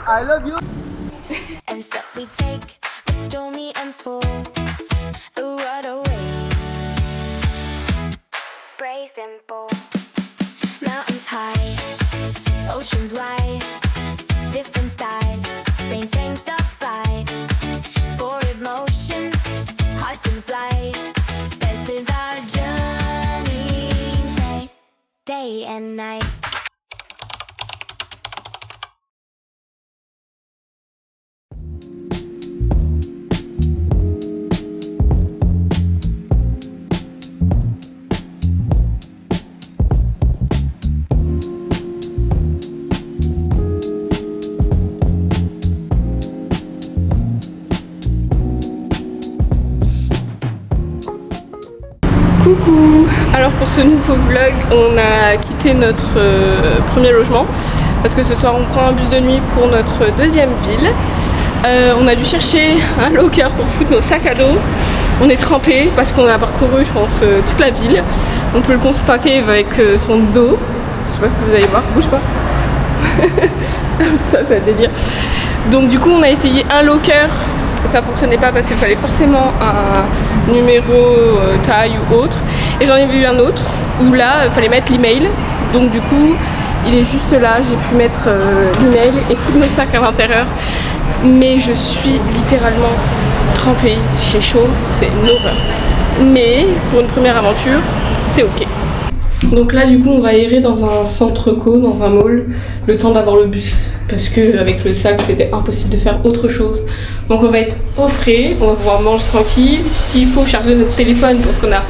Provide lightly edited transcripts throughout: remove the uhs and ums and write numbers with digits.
I love you. And step we take, stormy and full. What a way. Brave and bold. Mountains high, oceans wide, different skies, same stuff fight. Forward motion, hearts in flight. This is our journey, day and night. Coucou! Alors pour ce nouveau vlog, on a quitté notre premier logement parce que ce soir on prend un bus de nuit pour notre deuxième ville. On a dû chercher un locker pour foutre nos sacs à dos. On est trempés parce qu'on a parcouru, je pense, toute la ville. On peut le constater avec son dos. Je sais pas si vous allez voir, bouge pas. Ça c'est un délire. Donc du coup on a essayé un locker. Ça fonctionnait pas parce qu'il fallait forcément un numéro, taille ou autre. Et j'en ai vu un autre où là il fallait mettre l'email. Donc du coup il est juste là, j'ai pu mettre l'email et foutre nos sacs à l'intérieur. Mais je suis littéralement trempée, j'ai chaud, c'est une horreur. Mais pour une première aventure, c'est ok. Donc là du coup on va errer dans un centre co, dans un mall, le temps d'avoir le bus. Parce qu'avec le sac c'était impossible de faire autre chose. Donc on va être au frais, on va pouvoir manger tranquille. S'il faut charger notre téléphone parce qu'on a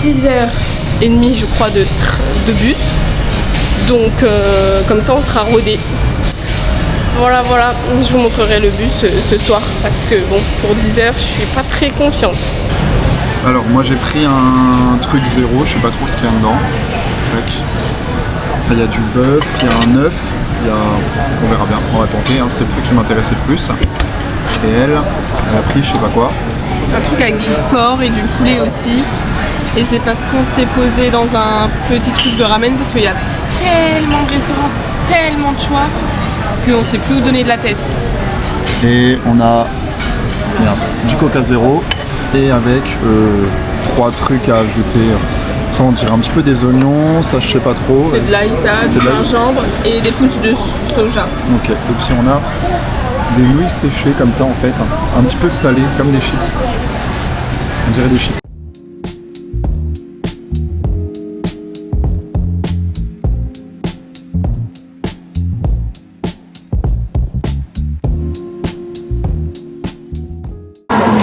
10h30 je crois de bus. Donc comme ça on sera rodé. Voilà, je vous montrerai le bus ce soir. Parce que bon, pour 10h je suis pas très confiante. Alors moi j'ai pris un truc zéro, je sais pas trop ce qu'il y a dedans. Enfin, il y a du bœuf, il y a un œuf, on verra bien, on va tenter, hein. C'était le truc qui m'intéressait le plus. Et elle a pris je sais pas quoi. Un truc avec du porc et du poulet aussi. Et c'est parce qu'on s'est posé dans un petit truc de ramen parce qu'il y a tellement de restaurants, tellement de choix qu'on sait plus où donner de la tête. Et on a du coca zéro et avec 3 trucs à ajouter. Ça on dirait un petit peu des oignons, ça je sais pas trop. C'est de l'ail, ça, du gingembre et des pousses de soja. Ok, et puis on a des nouilles séchées comme ça en fait, un petit peu salées comme des chips. On dirait des chips.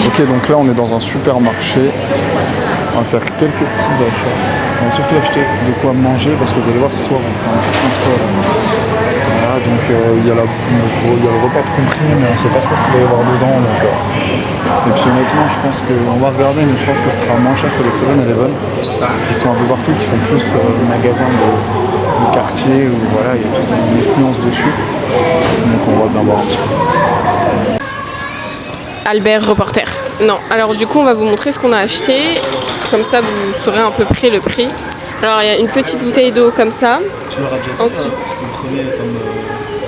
Ok, donc là on est dans un supermarché. On va faire quelques petits achats. On va surtout acheter de quoi manger parce que vous allez voir ce soir on fait un petit transport. Voilà, donc il y a le repas de compris mais on ne sait pas trop ce qu'il va y avoir dedans. Donc, et puis honnêtement je pense qu'on va regarder mais je pense que ce sera moins cher que les 7-Eleven. Ils sont un peu partout, qui font plus magasins de quartier où voilà, il y a toute une influence dessus. Donc on va bien voir un petit peu. Albert, reporter. Non, alors du coup on va vous montrer ce qu'on a acheté, comme ça vous saurez à peu près le prix. Alors il y a une petite bouteille d'eau comme ça. Tu leur as déjà dit ensuite, vous prenez comme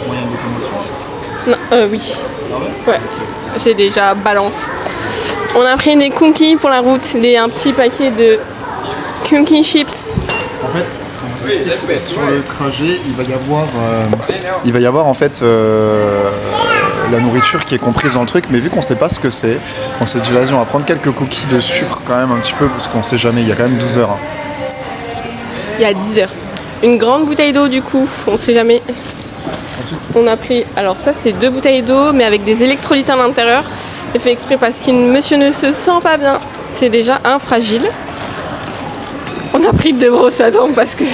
moyen de locomotion? Non, oui. Ah ouais, j'ai déjà balance. On a pris des cookies pour la route, un petit paquet de cookie chips. En fait, on vous explique, sur le trajet, il va y avoir en fait la nourriture qui est comprise dans le truc, mais vu qu'on sait pas ce que c'est, on s'est dit vas-y on va prendre quelques cookies de sucre quand même un petit peu parce qu'on sait jamais, il y a quand même 12 heures. Hein. Il y a 10 heures. Une grande bouteille d'eau du coup, on sait jamais. Ensuite, on a pris, alors ça c'est 2 bouteilles d'eau mais avec des électrolytes à l'intérieur. J'ai fait exprès parce que monsieur ne se sent pas bien. C'est déjà un fragile. On a pris 2 brosses à dents parce que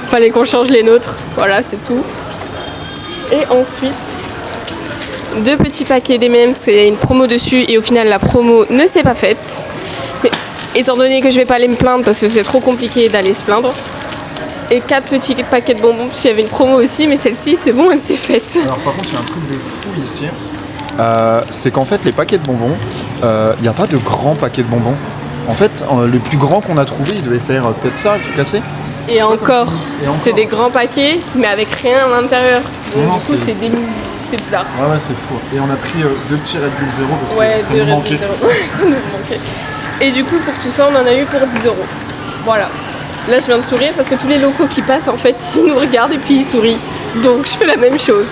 fallait qu'on change les nôtres. Voilà, c'est tout. Et ensuite 2 petits paquets d'M&M's parce qu'il y a une promo dessus et au final la promo ne s'est pas faite. Mais étant donné que je vais pas aller me plaindre parce que c'est trop compliqué d'aller se plaindre. Et 4 petits paquets de bonbons parce qu'il y avait une promo aussi, mais celle-ci c'est bon, elle s'est faite. Alors par contre il y a un truc de fou ici. C'est qu'en fait les paquets de bonbons, il n'y a pas de grands paquets de bonbons. En fait le plus grand qu'on a trouvé il devait faire peut-être ça, tout cassé. Et encore, c'est des grands paquets mais avec rien à l'intérieur. Donc du coup c'est bizarre. Ouais, c'est fou. Et on a pris 2 petits Red Bull 0 parce Ouais, que ça de nous Red Bull manquait. Zero. Ça nous manquait. Et du coup, pour tout ça, on en a eu pour 10 €. Voilà. Là, je viens de sourire parce que tous les locaux qui passent, en fait, ils nous regardent et puis ils sourient. Donc, je fais la même chose.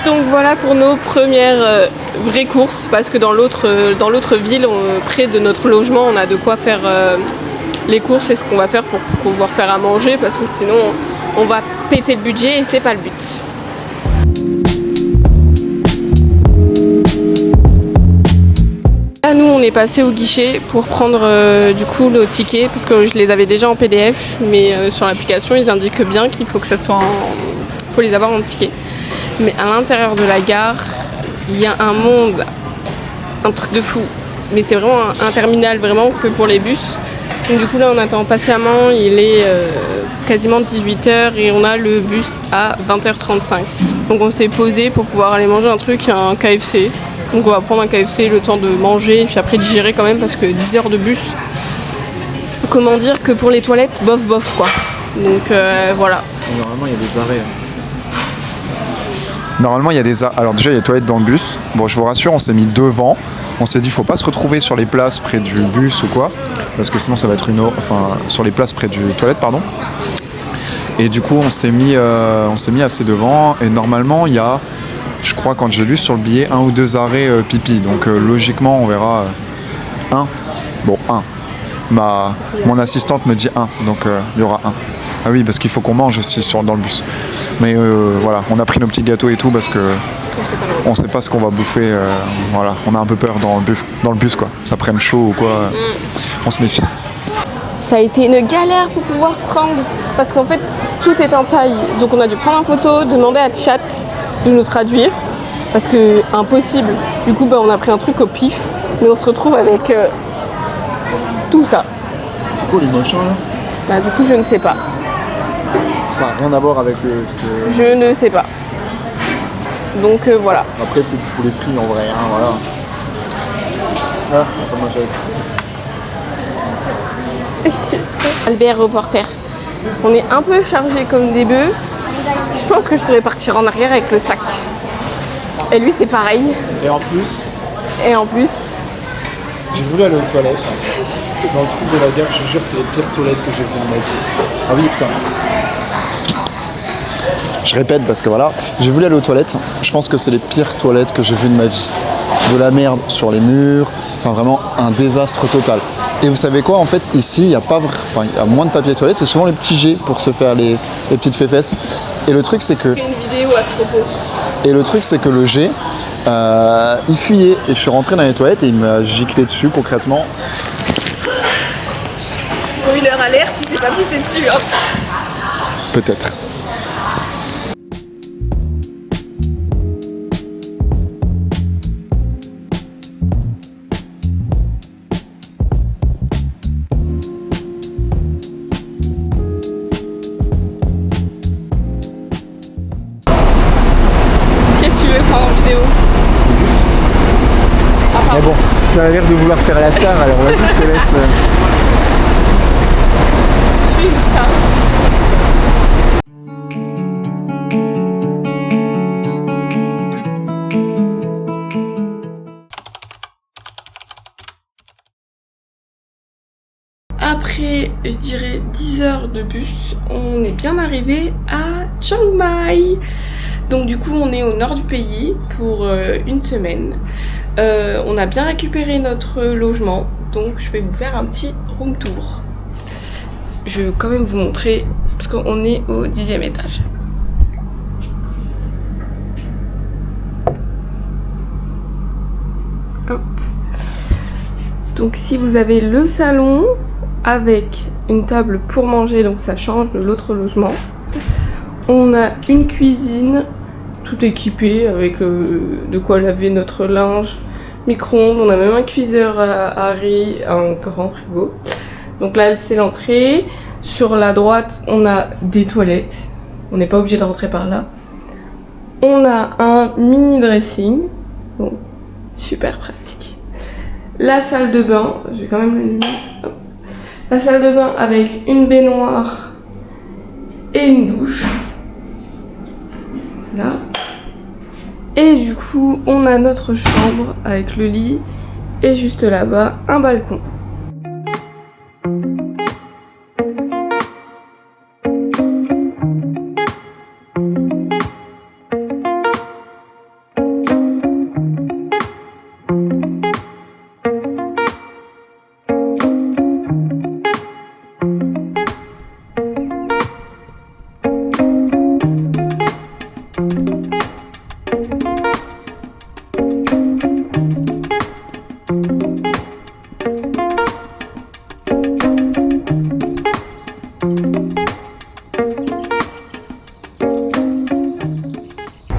Donc, voilà pour nos premières vraies courses. Parce que dans l'autre ville, près de notre logement, on a de quoi faire les courses. C'est ce qu'on va faire pour pouvoir faire à manger. Parce que sinon, on va péter le budget et c'est pas le but. Là, nous, on est passé au guichet pour prendre du coup nos tickets parce que je les avais déjà en PDF, mais sur l'application, ils indiquent bien qu'il faut que ça soit faut les avoir en ticket. Mais à l'intérieur de la gare, il y a un monde, un truc de fou. Mais c'est vraiment un terminal vraiment que pour les bus. Donc du coup là, on attend patiemment. Il est quasiment 18h et on a le bus à 20h35. Donc on s'est posé pour pouvoir aller manger un truc, un KFC. Donc on va prendre un KFC, le temps de manger, et puis après digérer quand même, parce que 10 heures de bus, comment dire que pour les toilettes, bof bof quoi. Donc voilà. Normalement, il y a des arrêts. Normalement, il y a des arrêts. Alors déjà, il y a des toilettes dans le bus. Bon, je vous rassure, on s'est mis devant. On s'est dit, faut pas se retrouver sur les places près du bus ou quoi, parce que sinon ça va être sur les places près du toilette, pardon. Et du coup, on s'est mis assez devant. Et normalement, il y a, je crois, quand j'ai lu sur le billet, 1 ou 2 arrêts pipi. Donc logiquement, on verra un. Bon, un. Mon assistante me dit 1, donc il y aura 1. Ah oui, parce qu'il faut qu'on mange aussi dans le bus. Mais voilà, on a pris nos petits gâteaux et tout parce que on sait pas ce qu'on va bouffer. Voilà, on a un peu peur dans le bus quoi. Ça prenne chaud ou quoi. On se méfie. Ça a été une galère pour pouvoir prendre, parce qu'en fait tout est en taille. Donc on a dû prendre en photo, demander à Chat de nous traduire, parce que impossible. Du coup on a pris un truc au pif, mais on se retrouve avec tout ça. C'est quoi les machins là? Bah, du coup je ne sais pas. Ça n'a rien à voir avec ce que... Je ne sais pas. Donc voilà. Après c'est du poulet frit en vrai, hein, voilà. Ah, on peut manger avec. Albert reporter. On est un peu chargé comme des bœufs. Je pense que je pourrais partir en arrière avec le sac. Et lui c'est pareil. Et en plus, j'ai voulu aller aux toilettes. Dans le truc de la gare, je te jure, c'est les pires toilettes que j'ai vues de ma vie. Ah oui, putain. Je répète parce que voilà, j'ai voulu aller aux toilettes. Je pense que c'est les pires toilettes que j'ai vues de ma vie. De la merde sur les murs, enfin vraiment un désastre total. Et vous savez quoi, en fait, ici, il y a moins de papier toilette, c'est souvent les petits jets pour se faire les petites féfesses. Et le truc, c'est que... Je fais une vidéo à ce propos. Et le truc, c'est que le jet, il fuyait. Et je suis rentré dans les toilettes et il m'a giclé dessus concrètement. Spoiler alerte, il s'est pas poussé dessus. Hein. Peut-être. Qu'est-ce que tu veux prendre en vidéo? Mais bon, tu as l'air de vouloir faire la star, alors vas-y, je te laisse. Je suis une star. Après, je dirais 10 heures de bus, on est bien arrivé à Chiang Mai. Donc du coup, on est au nord du pays pour une semaine. On a bien récupéré notre logement, donc je vais vous faire un petit room tour. Je vais quand même vous montrer, parce qu'on est au 10e étage. Hop. Donc si vous avez le salon avec une table pour manger, donc ça change de l'autre logement. On a une cuisine tout équipée avec de quoi laver notre linge, micro-ondes, on a même un cuiseur à riz, un grand frigo. Donc là c'est l'entrée. Sur la droite on a des toilettes, on n'est pas obligé de rentrer par là. On a un mini dressing, donc super pratique. La salle de bain, je vais quand même l'allumer. La salle de bain avec une baignoire et une douche. Là. Et du coup, on a notre chambre avec le lit et juste là-bas, un balcon.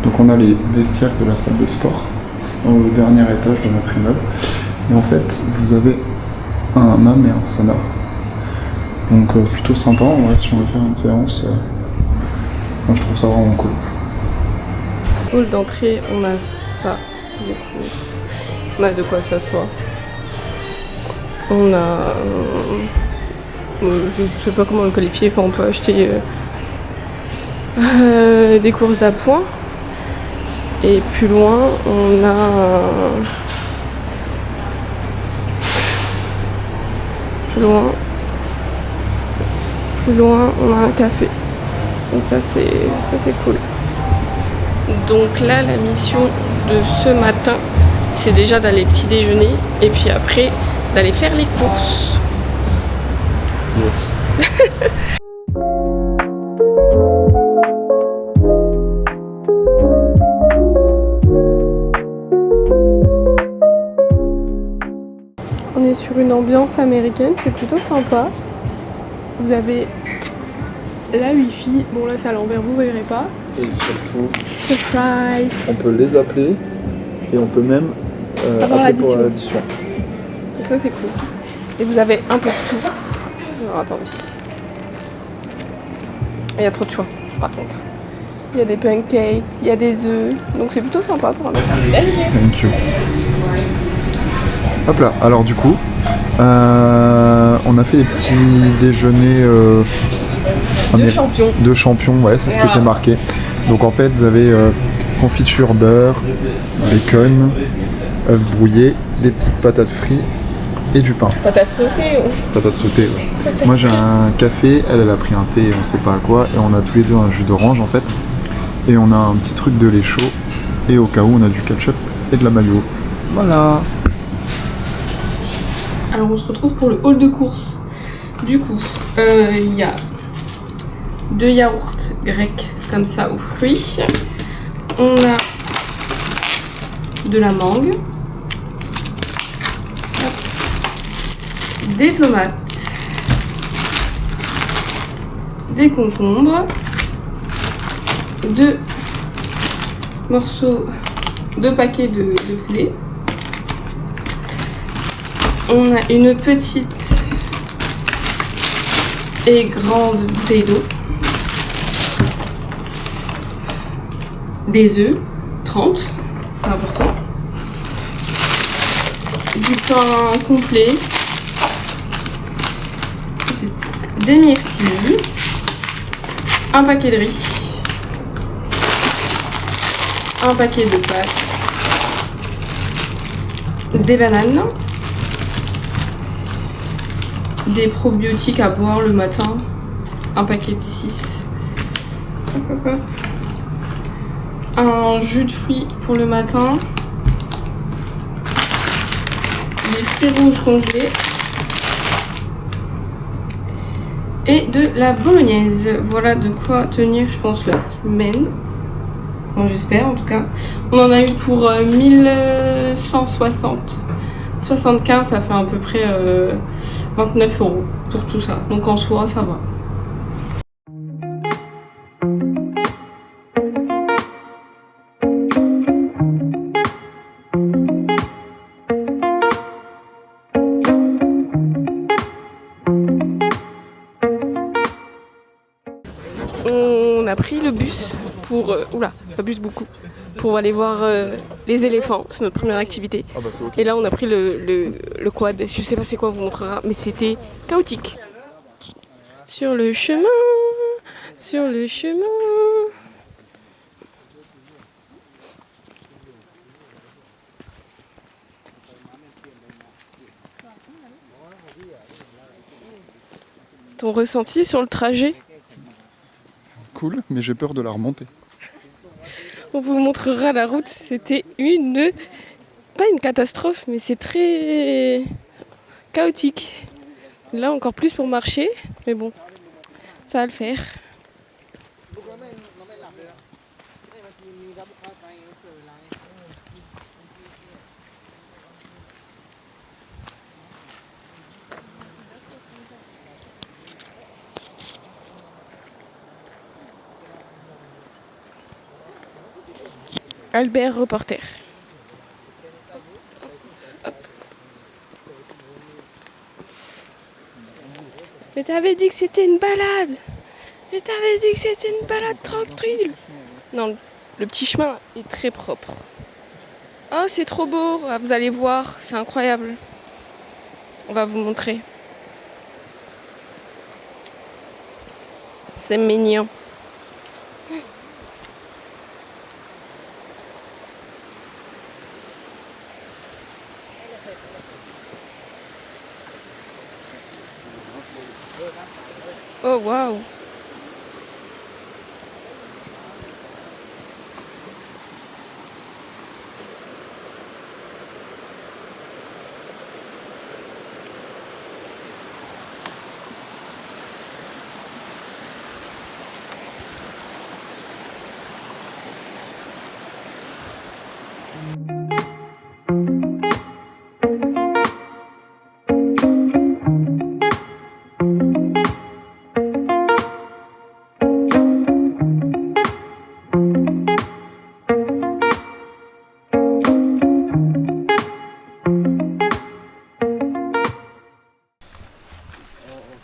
Donc on a les vestiaires de la salle de sport au dernier étage de notre immeuble. Et en fait, vous avez un hammam et un sauna. Donc plutôt sympa, en vrai, si on veut faire une séance, moi je trouve ça vraiment cool. Hall d'entrée, on a ça, du coup. On a de quoi s'asseoir. On a... je sais pas comment le qualifier, enfin on peut acheter des courses d'appoint. Et plus loin, on a... Plus loin, on a un café. Donc ça c'est cool. Donc là, la mission de ce matin, c'est déjà d'aller petit déjeuner et puis après d'aller faire les courses. Yes. On est sur une ambiance américaine, c'est plutôt sympa. Vous avez la Wi-Fi, bon là c'est à l'envers, vous verrez pas. Et surtout, Surprise! on peut les appeler et on peut même Avoir appeler pour l'addition. l'addition. Donc ça c'est cool. Et vous avez un peu de tout. Alors attendez. Il y a trop de choix par contre. Il y a des pancakes, il y a des œufs, donc c'est plutôt sympa pour un pancake. Thank you. Hop là, alors du coup, on a fait des petits déjeuners De champions. de champions, ouais, c'est ce qui Voilà. était marqué. Donc en fait, vous avez confiture beurre, bacon, œufs brouillés, des petites patates frites et du pain. Patates sautées. Patates sautées, ouais. Sautées Moi j'ai frites. un café, elle a pris un thé, on sait pas à quoi, et on a tous les deux un jus d'orange en fait. Et on a un petit truc de lait chaud, et au cas où on a du ketchup et de la mayo. Voilà. Alors on se retrouve pour le hall de course. Du coup, il y a 2 yaourts grecs comme ça aux fruits. On a de la mangue. Hop. Des tomates. Des concombres. 2 morceaux, 2 paquets de poulet. On a une petite et grande bouteille d'eau. Des œufs, 30, c'est important. Du pain complet. Ensuite, des myrtilles. Un paquet de riz. Un paquet de pâtes. Des bananes. Des probiotiques à boire le matin, un paquet de 6. Hop, hop, hop. Un jus de fruits pour le matin. Des fruits rouges congelés. Et de la bolognaise. Voilà de quoi tenir, je pense, la semaine. Enfin, j'espère en tout cas. On en a eu pour 1160. 75, ça fait à peu près 29 € pour tout ça. Donc en soi, ça va. On a pris le bus pour... oula, ça buse beaucoup. Pour aller voir les éléphants, c'est notre première activité. Ah bah c'est ok. Et là on a pris le quad, je sais pas c'est quoi, on vous montrera, mais c'était chaotique. Sur le chemin, sur le chemin. Ton ressenti sur le trajet? Cool, mais j'ai peur de la remontée. On vous montrera la route. C'était pas une catastrophe, mais c'est très chaotique. Là, encore plus pour marcher, mais bon, ça va le faire. Albert, reporter. Hop. Mais t'avais dit que c'était une balade. Mais t'avais dit que c'était une balade tranquille. Non, le petit chemin est très propre. Oh, c'est trop beau. Ah, vous allez voir, c'est incroyable. On va vous montrer. C'est mignon. Oh waouh!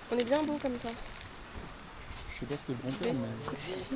On est bien beau comme ça. Je sais pas si c'est le bon terme, mais... Si.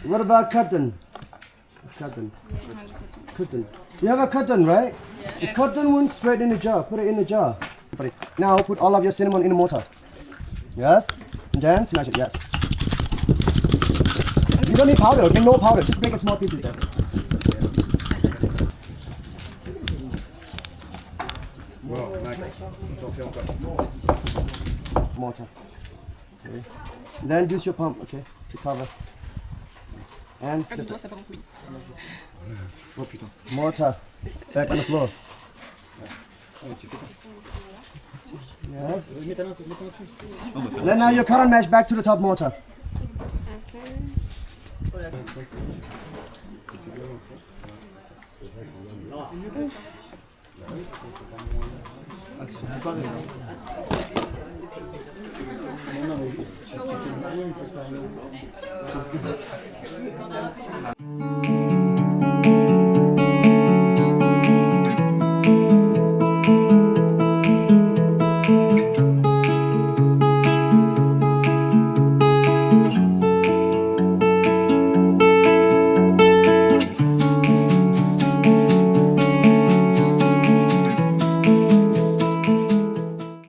What about cotton? Cotton. Cotton. You have a cotton, right? Yes. The cotton one straight in the jar. Put it in the jar. Now put all of your cinnamon in the mortar. Yes? And then smash it, yes. You don't need powder, there's no powder. Just make a small piece of that. Mortar. Okay. Then use your pump, okay, to cover. And mortar back on the floor. Yes. Then now your cotton mesh back to the top mortar.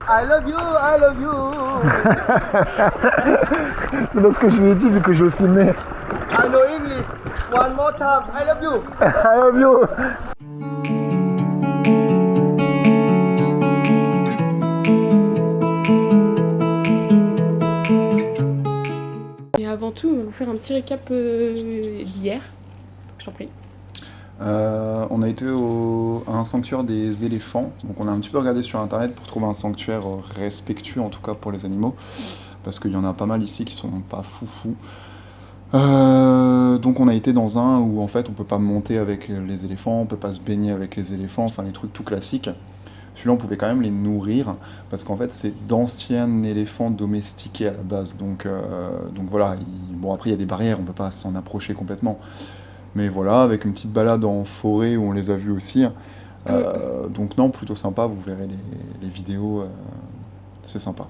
I love you. C'est parce que je lui ai dit vu que je le filmais. I know English. One more time. I love you. I love you. tout, on va vous faire un petit récap d'hier. Je t'en prie. On a été à un sanctuaire des éléphants, donc on a un petit peu regardé sur internet pour trouver un sanctuaire respectueux en tout cas pour les animaux, parce qu'il y en a pas mal ici qui sont pas foufous. Donc on a été dans un où en fait on peut pas monter avec les éléphants, on peut pas se baigner avec les éléphants, enfin les trucs tout classiques. Celui-là on pouvait quand même les nourrir, parce qu'en fait c'est d'anciens éléphants domestiqués à la base, donc voilà, bon après il y a des barrières, on peut pas s'en approcher complètement. Mais voilà, avec une petite balade en forêt où on les a vus aussi. Donc non, plutôt sympa, vous verrez les vidéos, c'est sympa.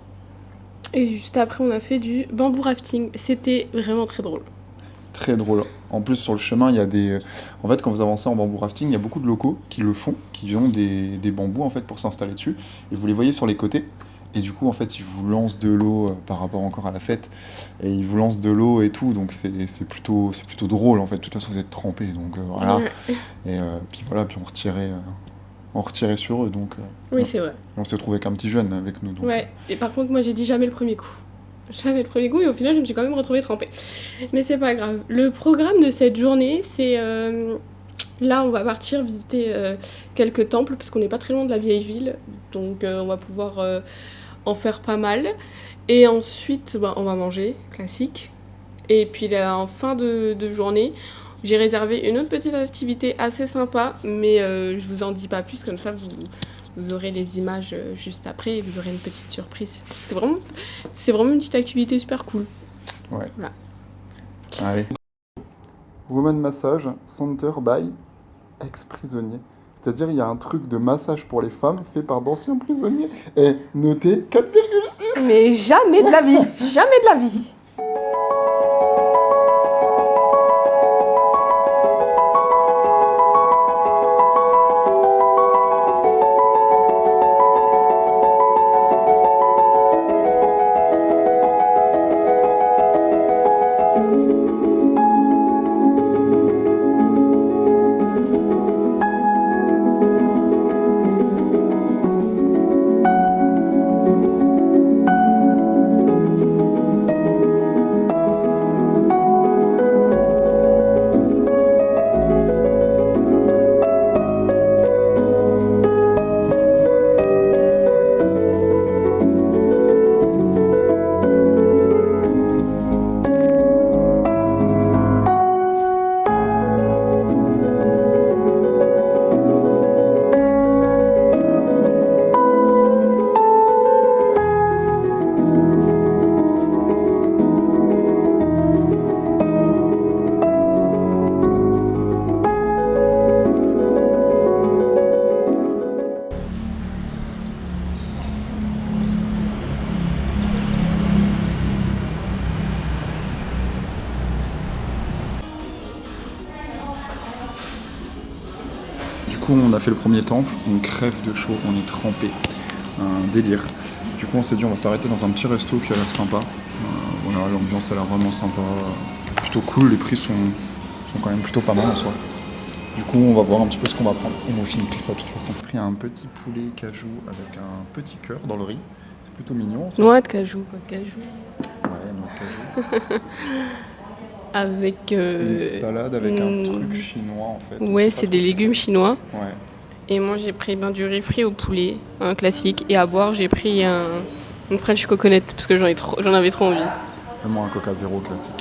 Et juste après, on a fait du bamboo rafting. C'était vraiment très drôle. Très drôle. En plus, sur le chemin, il y a des... En fait, quand vous avancez en bamboo rafting, il y a beaucoup de locaux qui le font, qui ont des bambous en fait pour s'installer dessus. Et vous les voyez sur les côtés. Et du coup, en fait, ils vous lancent de l'eau par rapport encore à la fête. Et ils vous lancent de l'eau et tout. Donc, c'est plutôt drôle, en fait. De toute façon, vous êtes trempés. Donc, voilà. Ouais. Et puis voilà, puis on retirait sur eux. Donc, Oui, c'est vrai. on s'est trouvé qu'un petit jeune avec nous. Donc, Ouais, et par contre, moi j'ai dit jamais le premier coup. Jamais le premier coup, et au final, je me suis quand même retrouvée trempée. Mais c'est pas grave. Le programme de cette journée, c'est. Là, on va partir visiter quelques temples, parce qu'on n'est pas très loin de la vieille ville. Donc, on va pouvoir en faire pas mal. Et ensuite, on va manger, classique. Et puis là, en fin de journée, j'ai réservé une autre petite activité assez sympa, mais je vous en dis pas plus, comme ça vous aurez les images juste après et vous aurez une petite surprise. C'est vraiment une petite activité super cool. ouais. Voilà. Allez. Woman Massage Center by ex-prisonniers. C'est-à-dire, il y a un truc de massage pour les femmes fait par d'anciens prisonniers. Et notez 4,6. Mais jamais de la vie. Jamais de la vie. Du coup, on a fait le premier temple, on crève de chaud, on est trempé, un délire. Du coup, on s'est dit on va s'arrêter dans un petit resto qui a l'air sympa. Voilà, l'ambiance a l'air vraiment sympa, plutôt cool, les prix sont quand même plutôt pas mal en soi. Du coup, on va voir un petit peu ce qu'on va prendre. On vous filme tout ça de toute façon. J'ai pris un petit poulet cajou avec un petit cœur dans le riz. C'est plutôt mignon. Ça. Noix de cajou, pas de cajou. Ouais, noix de cajou. Avec. Une salade avec un truc chinois en fait. Ouais, c'est des légumes chinois. Ouais. Et moi j'ai pris du riz frit au poulet, un classique. Et à boire, j'ai pris une French coconut parce que j'en avais trop envie. Vraiment un Coca Zéro classique.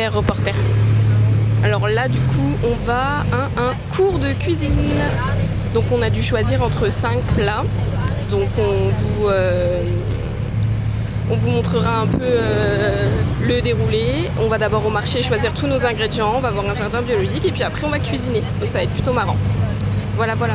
super reporter. Alors là, du coup, on va à un cours de cuisine. Donc on a dû choisir entre 5 plats. Donc on vous montrera un peu le déroulé. On va d'abord au marché choisir tous nos ingrédients, on va voir un jardin biologique et puis après on va cuisiner. Donc ça va être plutôt marrant. Voilà, voilà.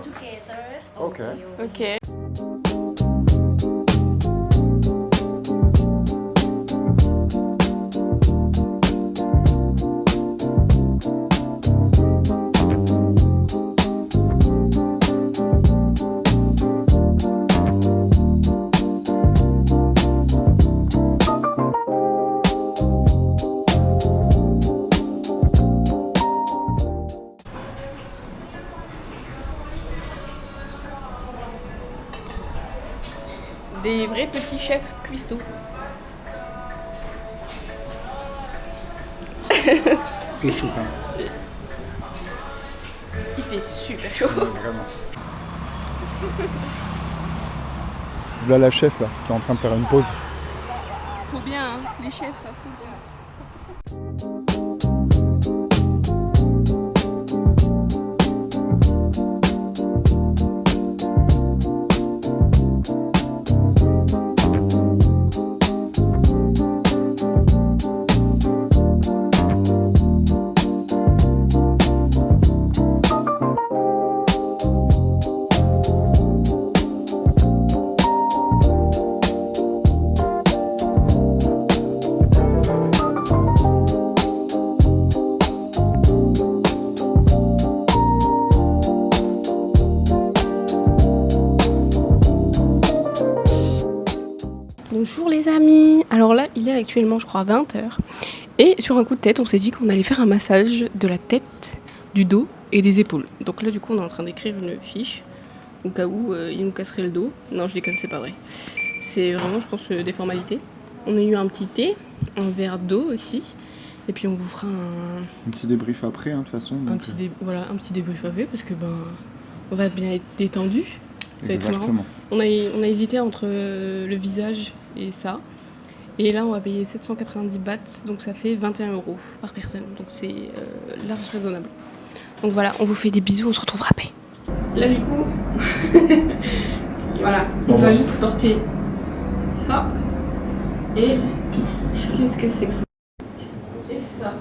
Together. Ok. Ok. Des vrais petits chefs cuistots. Fait chaud quand même. Il fait super chaud. Vraiment. Là la chef là, qui est en train de faire une pause. Faut bien, hein, les chefs, ça se repose. Bonjour les amis. Alors là, il est actuellement, je crois, 20h. Et sur un coup de tête, on s'est dit qu'on allait faire un massage de la tête, du dos et des épaules. Donc là, du coup, on est en train d'écrire une fiche au cas où il nous casserait le dos. Non, je déconne, c'est pas vrai. C'est vraiment, je pense, des formalités. On a eu un petit thé, un verre d'eau aussi. Et puis on vous fera Un petit débrief après, hein, de toute façon. Donc... Voilà, un petit débrief après parce que on va bien être détendu. Ça va être marrant. Exactement. On a hésité entre le visage et ça. Et là, on va payer 790 bahts, donc ça fait 21 € par personne. Donc c'est large raisonnable. Donc voilà, on vous fait des bisous, on se retrouvera après. Là, du coup, voilà, on va juste porter ça. Et qu'est-ce que c'est que ça? Et ça.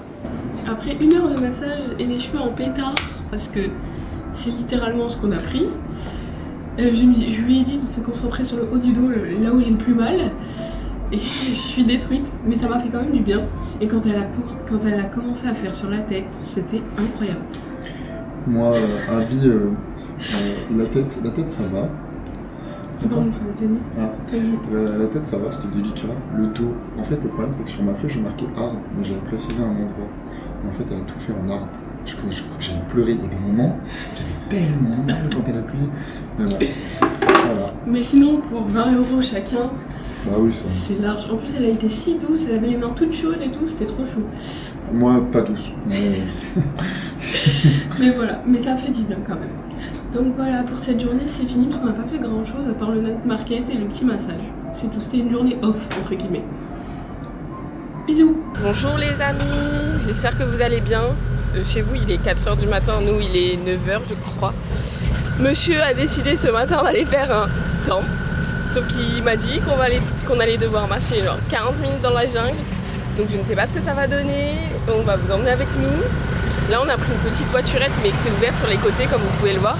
Après 1 heure de massage et les cheveux en pétard, parce que c'est littéralement ce qu'on a pris. Je lui ai dit de se concentrer sur le haut du dos, là où j'ai le plus mal. Et je suis détruite, mais ça m'a fait quand même du bien. Et quand elle a commencé à faire sur la tête, c'était incroyable. Moi, avis, la tête ça va. C'est pas en train de tenir. Ah, la tête ça va, c'était délicat. Le dos, en fait le problème c'est que sur ma feuille j'ai marqué hard, mais j'avais précisé un endroit. Mais en fait elle a tout fait en hard. Je crois que j'avais pleuré. Il y a des moments, j'avais tellement mal quand elle appuyait. Mais bon, voilà. Mais sinon, pour 20 € chacun, Bah oui, ça. c'est large. En plus, elle a été si douce, elle avait les mains toutes chaudes et tout, c'était trop chou. Moi, pas douce. Mais... Mais voilà, mais ça fait du bien quand même. Donc voilà, pour cette journée, c'est fini parce qu'on n'a pas fait grand chose à part le night market et le petit massage. C'est tout, c'était une journée off, entre guillemets. Bisous. Bonjour les amis, j'espère que vous allez bien. Chez vous, il est 4h du matin, nous, il est 9h, je crois. Monsieur a décidé ce matin d'aller faire un temps. Sauf qu'il m'a dit qu'on allait devoir marcher genre 40 minutes dans la jungle. Donc je ne sais pas ce que ça va donner. On va vous emmener avec nous. Là, on a pris une petite voiturette, mais c'est ouvert sur les côtés, comme vous pouvez le voir.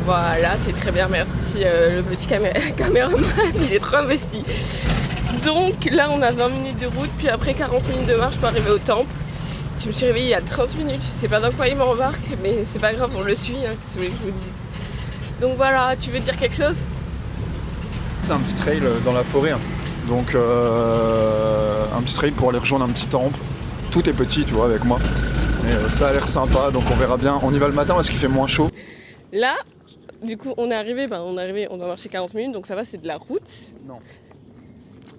Voilà, c'est très bien, merci. Le petit caméraman, il est trop investi. Donc là, on a 20 minutes de route, puis après 40 minutes de marche pour arriver au temple. Je me suis réveillée il y a 30 minutes, je sais pas dans quoi il m'embarque, mais c'est pas grave, on le suit, hein, si vous voulez que je vous dise. Donc voilà, tu veux dire quelque chose? C'est un petit trail dans la forêt, hein. Donc un petit trail pour aller rejoindre un petit temple. Tout est petit, tu vois, avec moi. Mais ça a l'air sympa, donc on verra bien. On y va le matin parce qu'il fait moins chaud. Là, du coup, on est arrivé, on doit marcher 40 minutes, donc ça va, c'est de la route. Non.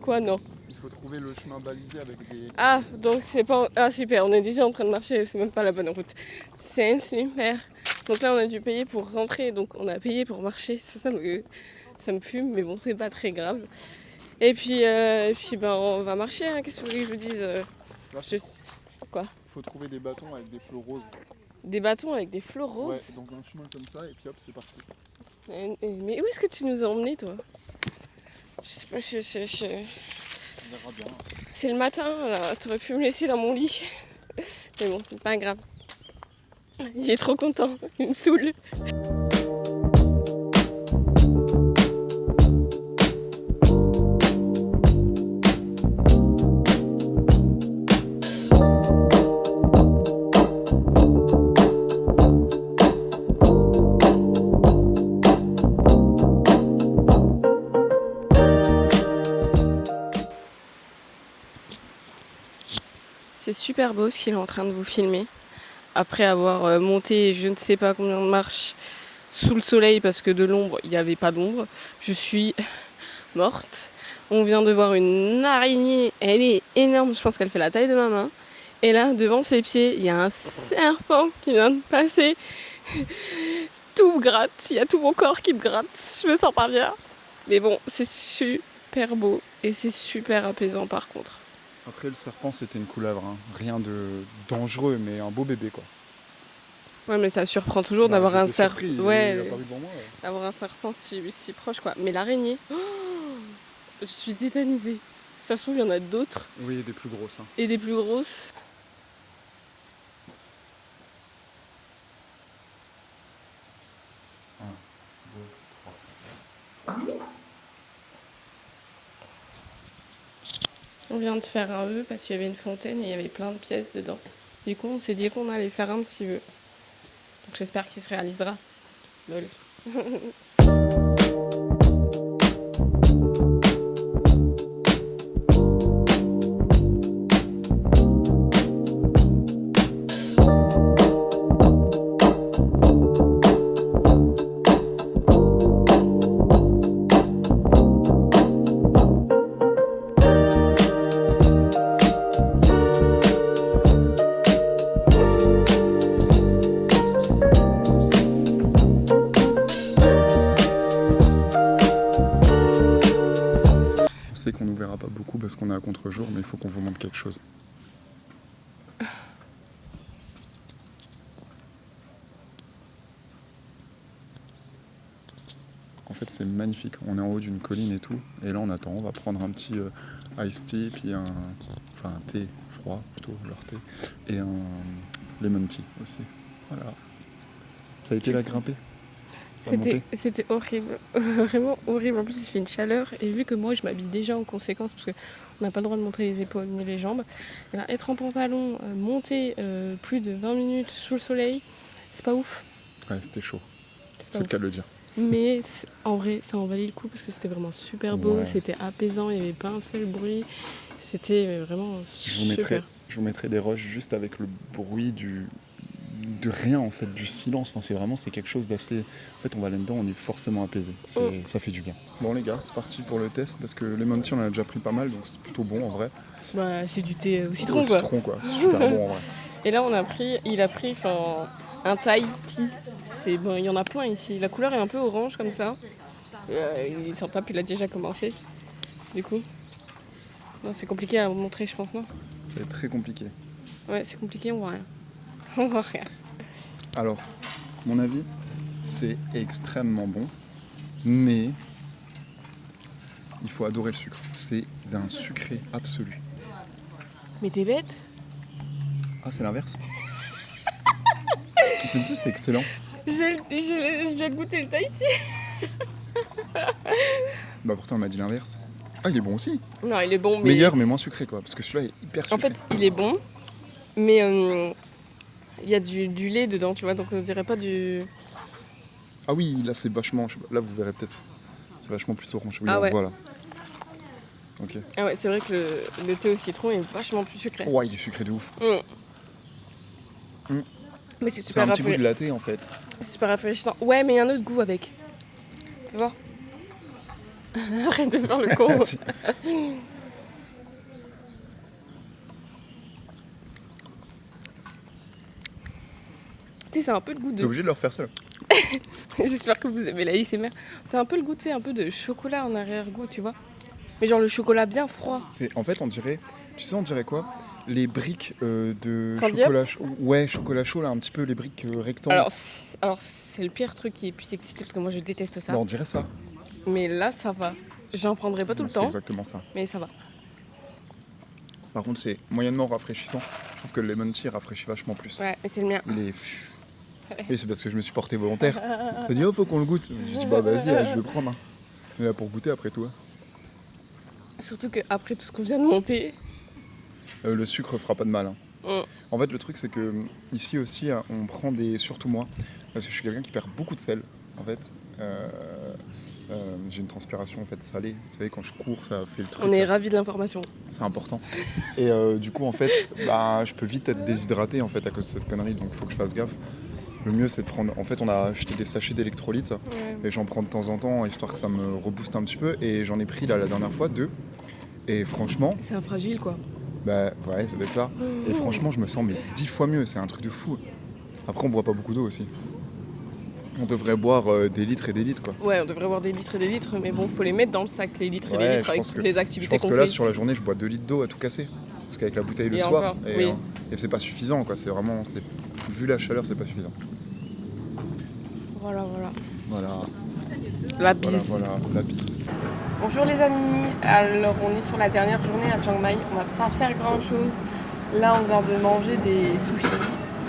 Quoi, non? Il faut trouver le chemin balisé avec des... Ah, donc c'est pas... Ah, super, on est déjà en train de marcher, c'est même pas la bonne route. C'est super. Donc là, on a dû payer pour rentrer, donc on a payé pour marcher. Ça me fume, mais bon, c'est pas très grave. Et puis on va marcher, hein. Qu'est-ce que vous voulez que je vous dise Quoi? Il faut trouver des bâtons avec des flots roses. Des bâtons avec des fleurs Ouais, roses? donc un chemin comme ça, et puis hop, c'est parti. Mais où est-ce que tu nous as emmenés, toi? Je sais pas, On verra bien. c'est le matin, là, tu aurais pu me laisser dans mon lit. Mais bon, c'est pas grave. Il est trop content, il me saoule. C'est super beau ce qu'il est en train de vous filmer. Après avoir monté je ne sais pas combien de marches sous le soleil parce que de l'ombre, il n'y avait pas d'ombre. Je suis morte. On vient de voir une araignée, elle est énorme, je pense qu'elle fait la taille de ma main. Et là, devant ses pieds, il y a un serpent qui vient de passer. Tout me gratte, il y a tout mon corps qui me gratte. Je me sens pas bien. Mais bon, c'est super beau et c'est super apaisant par contre. Après, le serpent, c'était une couleuvre. Hein. Rien de dangereux, mais un beau bébé, quoi. Ouais, mais ça surprend toujours d'avoir un serpent. Ouais, Ouais. d'avoir un serpent si proche, quoi. Mais l'araignée, je suis tétanisée. Ça se trouve, il y en a d'autres Oui, des plus grosses. Hein. et des plus grosses. On vient de faire un vœu parce qu'il y avait une fontaine et il y avait plein de pièces dedans. Du coup, on s'est dit qu'on allait faire un petit vœu. Donc j'espère qu'il se réalisera. Lol. Qu'on nous verra pas beaucoup parce qu'on est à contre-jour, mais il faut qu'on vous montre quelque chose. En fait, c'est magnifique. On est en haut d'une colline et tout, et là on attend. On va prendre un petit iced tea, puis un thé froid, plutôt leur thé, et un lemon tea aussi. Voilà. Ça a été la grimpée. C'était horrible, vraiment horrible. En plus, il fait une chaleur et vu que moi je m'habille déjà en conséquence parce qu'on n'a pas le droit de montrer les épaules ni les jambes, et ben, être en pantalon, monter plus de 20 minutes sous le soleil, c'est pas ouf. Ouais, c'était chaud, c'est le cas de le dire. Mais en vrai, ça en valait le coup parce que c'était vraiment super beau, Ouais. c'était apaisant, il n'y avait pas un seul bruit, c'était vraiment super. Je vous mettrai des rushs juste avec le bruit de rien en fait, du silence. Enfin, c'est quelque chose d'assez. En fait, on va là-dedans, on est forcément apaisé. Ça fait du bien. Bon les gars, c'est parti pour le test parce que les lemon tea on en a déjà pris pas mal, donc c'est plutôt bon en vrai. Bah, c'est du thé au citron Au quoi. citron quoi, super bon en vrai. Et là, il a pris un Thai tea. Bon, il y en a plein ici. La couleur est un peu orange comme ça. Il s'en tape, il a déjà commencé. Du coup, non, c'est compliqué à vous montrer, je pense, non? Ça va être très compliqué. Ouais, c'est compliqué, on voit rien. On voit rien. Alors, mon avis, c'est extrêmement bon, mais il faut adorer le sucre. C'est d'un sucré absolu. Mais t'es bête? Ah, c'est l'inverse. Je me dis, c'est excellent. Je viens de goûter le Thai tea. Bah pourtant, on m'a dit l'inverse. Ah, il est bon aussi. Non, il est bon, mais... Meilleur, mais moins sucré, quoi. Parce que celui-là est hyper sucré. En fait, il est bon, mais il y a du lait dedans, tu vois, donc on dirait pas du... Ah oui, là, c'est vachement... Là, vous verrez peut-être. C'est vachement plus orange. Oui, Ah ouais. Voilà. Ok. Ah ouais, c'est vrai que le thé au citron est vachement plus sucré. Ouais, il est sucré de ouf. Mais c'est C'est super un petit goût de rafraîchissant. latte en fait. C'est super rafraîchissant. Ouais, mais il y a un autre goût avec. Fais voir. Arrête de faire le con. Si. Tu sais, c'est un peu le goût T'es de... obligé de leur faire ça là. J'espère que vous aimez la ASMR. C'est un peu le goût, tu sais, un peu de chocolat en arrière-goût, tu vois. Mais genre le chocolat bien froid. En fait, on dirait. Tu sais, on dirait quoi? Les briques de Candy chocolat chaud. Ouais, chocolat chaud là, un petit peu les briques rectangles. Alors c'est le pire truc qui puisse exister parce que moi je déteste ça. Bah, on dirait ça. Mais là, ça va. J'en prendrai pas tout le C'est temps, exactement ça. mais ça va. Par contre, c'est moyennement rafraîchissant. Je trouve que le lemon tea rafraîchit vachement plus. Ouais, mais c'est le mien. Il est. Et c'est parce que je me suis porté volontaire. T'as dit, oh, faut qu'on le goûte. J'ai dit, bah vas-y, je vais le prendre. On est là pour goûter après tout. Hein. Surtout qu'après tout ce qu'on vient de monter, Le sucre fera pas de mal. Hein. Mm. En fait, le truc, c'est que ici aussi, on prend des. Surtout moi, parce que je suis quelqu'un qui perd beaucoup de sel, en fait. J'ai une transpiration en fait salée. Vous savez, quand je cours, ça fait le truc. on est là. ravis de l'information. C'est important. Et du coup, en fait, bah, je peux vite être déshydraté en fait à cause de cette connerie, donc il faut que je fasse gaffe. Le mieux, c'est de prendre. En fait, on a acheté des sachets d'électrolytes et j'en prends de temps en temps histoire que ça me rebooste un petit peu. Et j'en ai pris là la dernière fois 2. Et franchement, C'est un fragile quoi. bah ouais, ça doit être ça. Et franchement, je me sens mais 10 fois mieux. C'est un truc de fou. Après, on boit pas beaucoup d'eau aussi. On devrait boire des litres et des litres quoi. Ouais, on devrait boire des litres et des litres, mais bon, faut les mettre dans le sac, les litres et les Ouais, litres, je avec pense toutes que- les Je activités pense qu'on que là, fait. sur la journée, je bois 2 litres d'eau à tout casser. Parce qu'avec la bouteille le Et soir, encore, oui. et c'est pas suffisant quoi. C'est vraiment. Vu la chaleur, c'est pas suffisant. Voilà, voilà. Voilà. La bise. Voilà, la bise. Bonjour les amis, alors on est sur la dernière journée à Chiang Mai, on va pas faire grand chose. Là on vient de manger des sushis,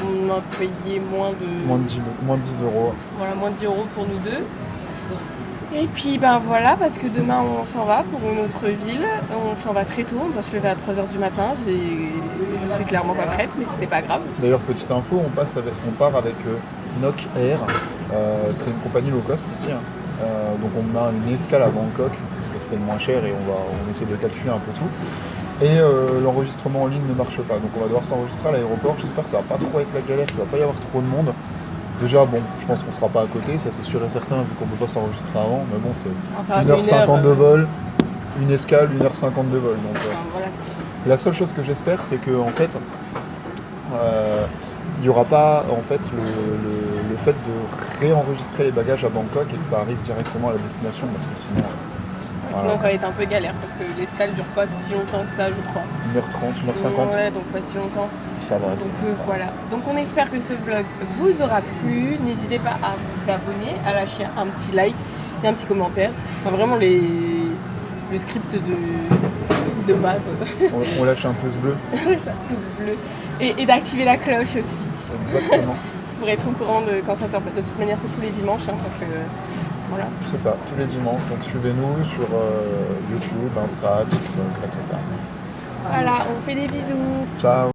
on a payé moins de 10 euros. voilà, moins de 10 € pour nous deux. Et puis ben voilà, parce que demain on s'en va pour une autre ville, on s'en va très tôt, on doit se lever à 3h du matin, je suis clairement pas prête mais c'est pas grave. D'ailleurs, petite info, on part avec Nok Air. C'est une compagnie low cost ici. Hein. Donc on a une escale à Bangkok parce que c'était le moins cher et on essaie de calculer un peu tout. Et l'enregistrement en ligne ne marche pas. Donc on va devoir s'enregistrer à l'aéroport. J'espère que ça va pas trop être la galère, qu'il va pas y avoir trop de monde. Déjà, bon, je pense qu'on sera pas à côté, ça c'est sûr et certain, vu qu'on peut pas s'enregistrer avant. Mais bon, c'est Ça va, 1h50 de vol, une escale, 1h50 de vol. Donc, voilà. la seule chose que j'espère, c'est que en fait, il n'y aura pas en fait le fait de réenregistrer les bagages à Bangkok et que ça arrive directement à la destination, parce que sinon, Sinon ça va être un peu galère parce que l'escale dure pas si longtemps que ça je crois. 1h30, 1h50, Ouais, donc pas si longtemps. ça va. Donc voilà. Donc on espère que ce vlog vous aura plu. N'hésitez pas à vous abonner, à lâcher un petit like et un petit commentaire. Enfin vraiment le script de base. On lâche un pouce bleu, bleu. Et d'activer la cloche aussi. exactement. Pour être au courant de quand ça sort. De toute manière c'est tous les dimanches hein, parce que voilà. C'est ça, tous les dimanches. Donc suivez-nous sur YouTube, Insta, TikTok, la totale. Voilà, on fait des bisous. Ciao.